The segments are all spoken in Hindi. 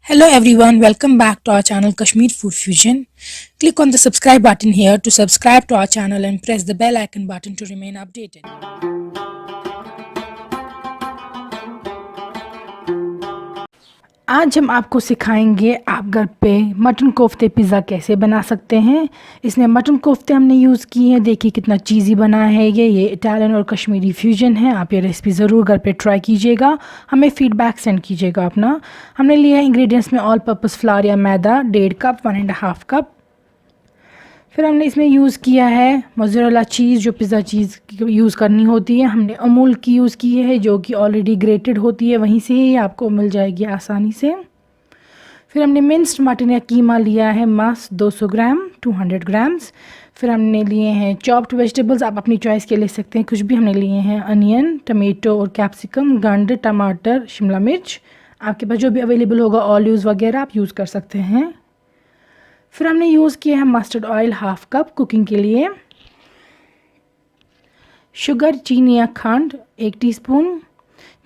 Hello everyone, welcome back to our channel Kashmir Food Fusion. Click on the subscribe button here to subscribe to our channel and press the bell icon button to remain updated. आज हम आपको सिखाएंगे आप घर पे मटन कोफ्ते पिज़्ज़ा कैसे बना सकते हैं। इसमें मटन कोफ्ते हमने यूज़ किए हैं। देखिए कितना चीज़ी बना है ये इटालियन और कश्मीरी फ्यूजन है। आप ये रेसिपी ज़रूर घर पे ट्राई कीजिएगा, हमें फीडबैक सेंड कीजिएगा अपना। हमने लिया है इंग्रेडिएंट्स में ऑल पर्पस फ्लावर या मैदा 1.5 कप 1.5 कप। फिर हमने इसमें यूज़ किया है मोज़रेला चीज़, जो पिज़्ज़ा चीज़ यूज़ करनी होती है। हमने अमूल की यूज़ की है जो कि ऑलरेडी ग्रेटेड होती है, वहीं से ही आपको मिल जाएगी आसानी से। फिर हमने मिंस्ड मटन या कीमा लिया है मांस 200 ग्राम 200 ग्राम्स। फिर हमने लिए हैं चॉप्ड वेजिटेबल्स, आप अपनी चॉइस के ले सकते हैं, कुछ भी। हमने लिए हैं अनियन, टमेटो और कैप्सिकम, गंड, टमाटर, शिमला मिर्च। आपके पास जो भी अवेलेबल होगा ऑलिव्स वगैरह आप यूज़ कर सकते हैं। फिर हमने यूज़ किया है मस्टर्ड ऑयल 1/2 कप कुकिंग के लिए। शुगर, चीनी या खंड 1 टीस्पून।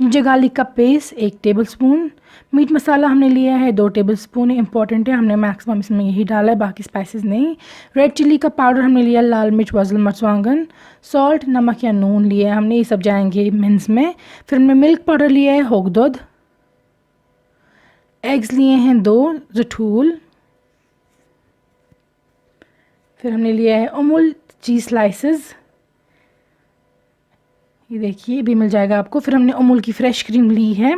जिंजर गार्लिक का पेस्ट 1 टेबलस्पून। मीट मसाला हमने लिया है 2 टेबलस्पून, इंपॉर्टेंट है, हमने मैक्सिमम इसमें यही डाला है, बाकी स्पाइसेस नहीं। रेड चिली का पाउडर हमने लिया, लाल मिर्च, वज़ल मर्चांगन, सॉल्ट, नमक या नून लिया है हमने, ये सब जाएंगे मिन्स में। फिर हमने मिल्क पाउडर लिया है होग दूध। एग्स लिए हैं 2 जठूल। फिर हमने लिया है अमूल चीज़ स्लाइसेस, ये देखिए भी मिल जाएगा आपको। फिर हमने अमूल की फ़्रेश क्रीम ली है।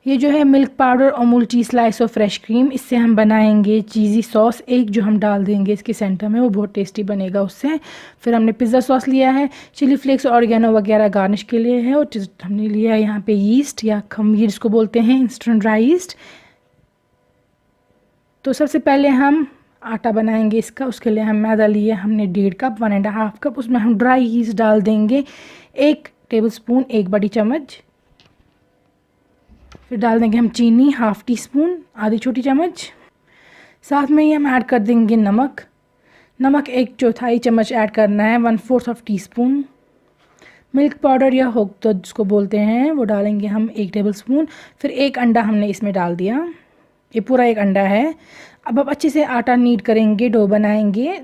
ये जो है मिल्क पाउडर, अमूल चीज़ स्लाइस और फ्रेश क्रीम, इससे हम बनाएंगे चीज़ी सॉस एक, जो हम डाल देंगे इसके सेंटर में, वो बहुत टेस्टी बनेगा उससे। फिर हमने पिज़्ज़ा सॉस लिया है, चिली फ्लेक्स, ऑरिगेनो वगैरह गार्निश के लिए है। और हमने लिया है यहाँ पे यीस्ट या खमीर जिसको बोलते हैं, इंस्टेंट ड्राई यीस्ट। तो सबसे पहले हम आटा बनाएंगे इसका। उसके लिए हम मैदा लिए हमने 1.5 कप 1.5 कप। उसमें हम ड्राई यीस्ट डाल देंगे 1 टेबलस्पून, 1 बड़ी चम्मच। फिर डाल देंगे हम चीनी 1/2 टीस्पून, आधी छोटी चम्मच। साथ में ही हम ऐड कर देंगे नमक 1/4 चम्मच ऐड करना है, 1/4 टीस्पून। मिल्क पाउडर या होग दूध जिसको बोलते हैं, वो डालेंगे हम 1 टेबलस्पून। फिर 1 अंडा हमने इसमें डाल दिया, ये पूरा 1 अंडा है। अब आप अच्छे से आटा नीड करेंगे, डो बनाएंगे।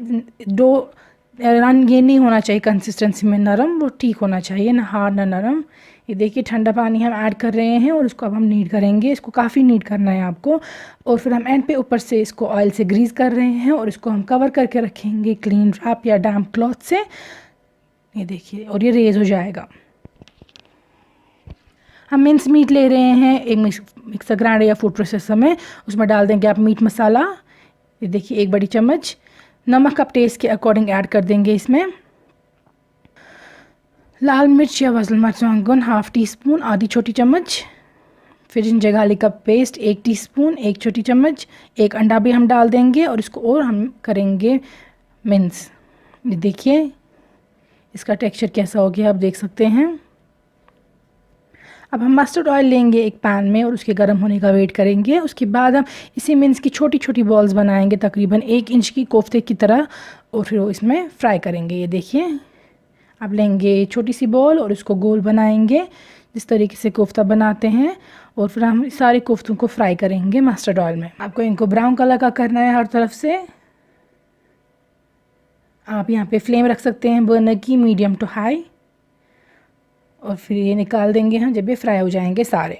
डो ये नहीं होना चाहिए कंसिस्टेंसी में नरम, वो ठीक होना चाहिए, ना हार्ड ना नरम। ये देखिए ठंडा पानी हम ऐड कर रहे हैं और इसको अब हम नीड करेंगे, इसको काफ़ी नीड करना है आपको। और फिर हम एंड पे ऊपर से इसको ऑयल से ग्रीस कर रहे हैं और इसको हम कवर करके रखेंगे क्लीन रैप या डैम्प क्लॉथ से। ये देखिए, और ये रेज हो जाएगा। हम मिन्स मीट ले रहे हैं एक मिक्सर ग्राइंडर या फूड प्रोसेसर में, उसमें डाल देंगे आप मीट मसाला, ये देखिए 1 बड़ी चम्मच। नमक आप टेस्ट के अकॉर्डिंग ऐड कर देंगे इसमें। लाल मिर्च या वज़ल मर्चांगन 1/2 टीस्पून, आधी छोटी चम्मच। फिर जिंजर गार्लिक का पेस्ट 1 टीस्पून, 1 छोटी चम्मच। 1 अंडा भी हम डाल देंगे और इसको और हम करेंगे मिन्स। ये देखिए इसका टेक्सचर कैसा हो गया, आप देख सकते हैं। अब हम मस्टर्ड ऑयल लेंगे एक पैन में और उसके गर्म होने का वेट करेंगे। उसके बाद हम इसी मिन्स की छोटी छोटी बॉल्स बनाएंगे, तकरीबन 1 इंच की कोफ्ते की तरह, और फिर वो इसमें फ्राई करेंगे। ये देखिए आप लेंगे छोटी सी बॉल और इसको गोल बनाएंगे जिस तरीके से कोफ्ता बनाते हैं, और फिर हम सारे कोफ्तों को फ्राई करेंगे मस्टर्ड ऑयल में। आपको इनको ब्राउन कलर का करना है हर तरफ से। आप यहाँ पे फ्लेम रख सकते हैं बर्नर की मीडियम टू हाई, और फिर ये निकाल देंगे हम जब ये फ्राई हो जाएंगे सारे।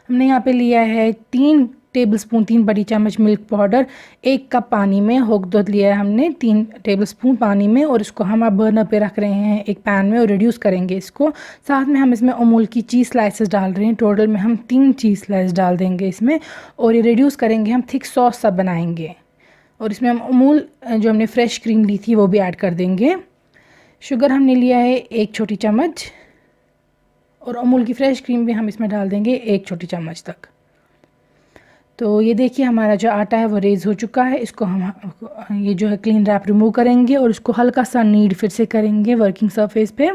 हमने यहाँ पे लिया है 3 टेबलस्पून, 3 बड़ी चम्मच मिल्क पाउडर, 1 कप पानी में। होग दूध लिया है हमने 3 टेबलस्पून पानी में, और इसको हम अब बर्नर पे रख रहे हैं एक पैन में और रिड्यूस करेंगे इसको। साथ में हम इसमें अमूल की चीज़ स्लाइसेस डाल रहे हैं, टोटल में हम 3 चीज़ स्लाइस डाल देंगे इसमें, और ये रिड्यूस करेंगे हम, थिक सॉस सब बनाएंगे। और इसमें हम अमूल जो हमने फ्रेश क्रीम ली थी वो भी ऐड कर देंगे। शुगर हमने लिया है 1 छोटी चम्मच, और अमूल की फ़्रेश क्रीम भी हम इसमें डाल देंगे 1 छोटी चम्मच तक। तो ये देखिए हमारा जो आटा है वो रेज़ हो चुका है। इसको हम ये जो है क्लीन रैप रिमूव करेंगे और इसको हल्का सा नीड फिर से करेंगे वर्किंग सरफेस पे,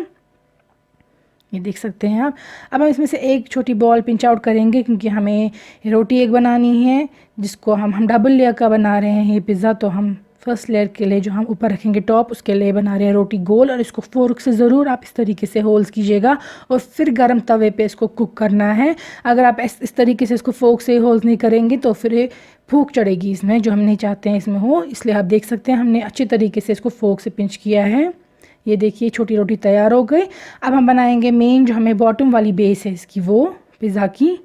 ये देख सकते हैं आप। अब हम इसमें से एक छोटी बॉल पिंच आउट करेंगे, क्योंकि हमें रोटी एक बनानी है जिसको हम डबल लेयर का बना रहे हैं ये पिज़्ज़ा, तो हम फर्स्ट लेयर के लिए जो हम ऊपर रखेंगे टॉप, उसके लिए बना रहे हैं रोटी गोल। और इसको फोर्क से ज़रूर आप इस तरीके से होल्स कीजिएगा और फिर गर्म तवे पे इसको कुक करना है। अगर आप इस तरीके से इसको फोर्क से होल्स नहीं करेंगे तो फिर फूक चढ़ेगी इसमें, जो हम नहीं चाहते हैं इसमें हो। इसलिए आप देख सकते हैं हमने अच्छे तरीके से इसको फोर्क से पिंच किया है। ये देखिए छोटी रोटी तैयार हो गई। अब हम बनाएंगे मेन जो हमें बॉटम वाली बेस है इसकी, वो पिज़्ज़ा की।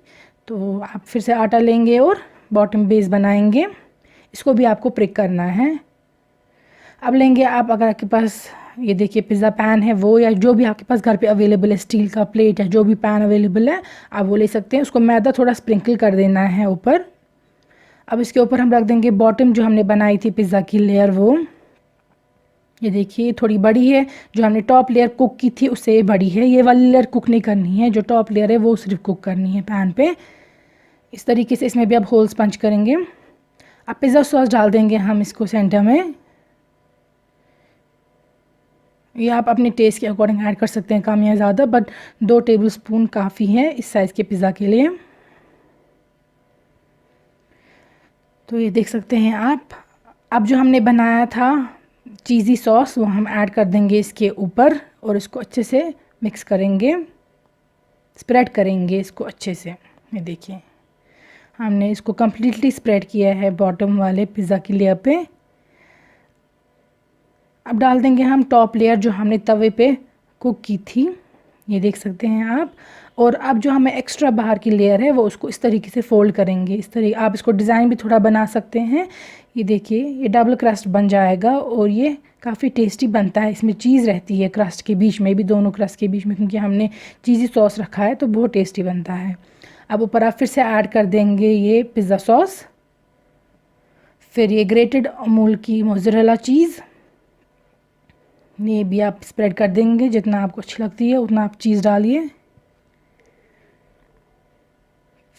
तो आप फिर से आटा लेंगे और बॉटम बेस बनाएंगे। इसको भी आपको प्रिक करना है। अब लेंगे आप, अगर आपके पास ये देखिए पिज़्ज़ा पैन है वो, या जो भी आपके पास घर पे अवेलेबल है, स्टील का प्लेट है, जो भी पैन अवेलेबल है आप वो ले सकते हैं। उसको मैदा थोड़ा स्प्रिंकल कर देना है ऊपर। अब इसके ऊपर हम रख देंगे बॉटम जो हमने बनाई थी पिज़्ज़ा की लेयर, वो ये देखिए थोड़ी बड़ी है। जो हमने टॉप लेयर कुक की थी उससे बड़ी है। ये वाली लेयर कुक नहीं करनी है, जो टॉप लेयर है वो सिर्फ कुक करनी है पैन पे। इस तरीके से इसमें भी अब होल्स पंच करेंगे। अब पिज़्ज़ा सॉस डाल देंगे हम इसको सेंटर में। ये आप अपने टेस्ट के अकॉर्डिंग ऐड कर सकते हैं, कम या ज़्यादा, बट 2 टेबलस्पून काफ़ी है इस साइज़ के पिज़्ज़ा के लिए। तो ये देख सकते हैं आप। अब जो हमने बनाया था चीज़ी सॉस वो हम ऐड कर देंगे इसके ऊपर और इसको अच्छे से मिक्स करेंगे, स्प्रेड करेंगे इसको अच्छे से। ये देखिए हमने इसको कम्प्लीटली स्प्रेड किया है बॉटम वाले पिज़्ज़ा की लेयर पे। अब डाल देंगे हम टॉप लेयर जो हमने तवे पे कुक की थी, ये देख सकते हैं आप। और अब जो हमें एक्स्ट्रा बाहर की लेयर है वो उसको इस तरीके से फोल्ड करेंगे। इस तरीके आप इसको डिज़ाइन भी थोड़ा बना सकते हैं। ये देखिए ये डबल क्रस्ट बन जाएगा और ये काफ़ी टेस्टी बनता है। इसमें चीज़ रहती है क्रस्ट के बीच में भी, दोनों क्रस्ट के बीच में, क्योंकि हमने चीज़ी सॉस रखा है तो बहुत टेस्टी बनता है। अब ऊपर आप फिर से ऐड कर देंगे ये पिज़्ज़ा सॉस, फिर ये ग्रेटेड अमूल की मोज़रेला चीज़, ये भी आप स्प्रेड कर देंगे। जितना आपको अच्छी लगती है उतना आप चीज़ डालिए।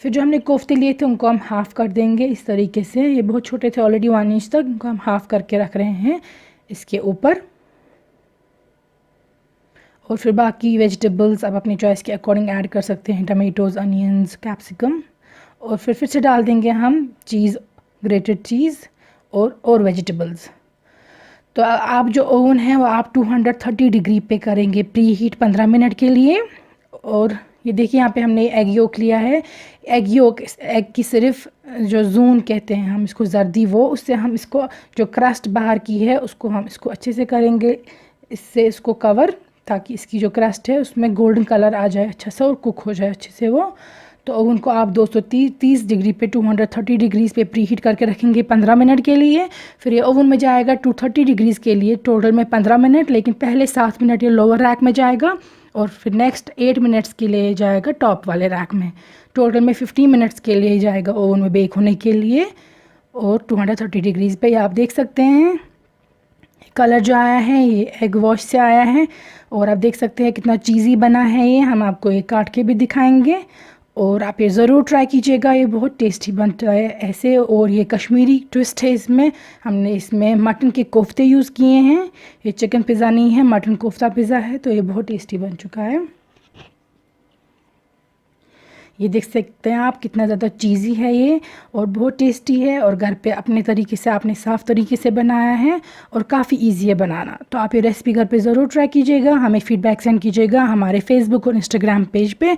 फिर जो हमने कोफ्ते लिए थे उनको हम हाफ़ कर देंगे इस तरीके से। ये बहुत छोटे थे ऑलरेडी 1 इंच तक, उनको हम हाफ़ करके रख रहे हैं इसके ऊपर। और फिर बाकी वेजिटेबल्स आप अपनी चॉइस के अकॉर्डिंग ऐड कर सकते हैं, टमेटोज़, अनियंस, कैप्सिकम। और फिर से डाल देंगे हम चीज़, ग्रेटेड चीज़ और वेजिटेबल्स। तो आप जो ओवन है वो आप 230 डिग्री पे करेंगे प्री हीट 15 मिनट के लिए। और ये देखिए यहाँ पे हमने एग योक लिया है। एग की सिर्फ जो जून कहते हैं हम इसको, जर्दी, वो उससे हम इसको जो क्रस्ट बाहर की है उसको हम इसको अच्छे से करेंगे, इससे इसको कवर, ताकि इसकी जो क्रस्ट है उसमें गोल्डन कलर आ जाए अच्छा सा और कुक हो जाए अच्छे से वो। तो ओवन को आप 230 डिग्री पे 230 डिग्रीज़ पे प्री हीट करके रखेंगे 15 मिनट के लिए। फिर ये ओवन में जाएगा 230 डिग्रीज़ के लिए टोटल में 15 मिनट, लेकिन पहले 7 मिनट ये लोअर रैक में जाएगा और फिर नेक्स्ट 8 मिनट्स के लिए जाएगा टॉप वाले रैक में। टोटल में 15 मिनट्स के लिए जाएगा ओवन में बेक होने के लिए। और 230 डिग्रीज़ पे आप देख सकते हैं कलर जो आया है ये एग वॉश से आया है। और आप देख सकते हैं कितना चीज़ी बना है ये। हम आपको ये काट के भी दिखाएंगे और आप ये ज़रूर ट्राई कीजिएगा, ये बहुत टेस्टी बनता है ऐसे। और ये कश्मीरी ट्विस्ट है इसमें, हमने इसमें मटन के कोफ्ते यूज़ किए हैं। ये चिकन पिज़्ज़ा नहीं है, मटन कोफ्ता पिज़्ज़ा है। तो ये बहुत टेस्टी बन चुका है। ये देख सकते हैं आप कितना ज़्यादा चीज़ी है ये और बहुत टेस्टी है। और घर पे अपने तरीके से आपने साफ़ तरीके से बनाया है और काफ़ी इजी है बनाना। तो आप ये रेसिपी घर पे ज़रूर ट्राई कीजिएगा। हमें फ़ीडबैक सेंड कीजिएगा हमारे फेसबुक और इंस्टाग्राम पेज पे।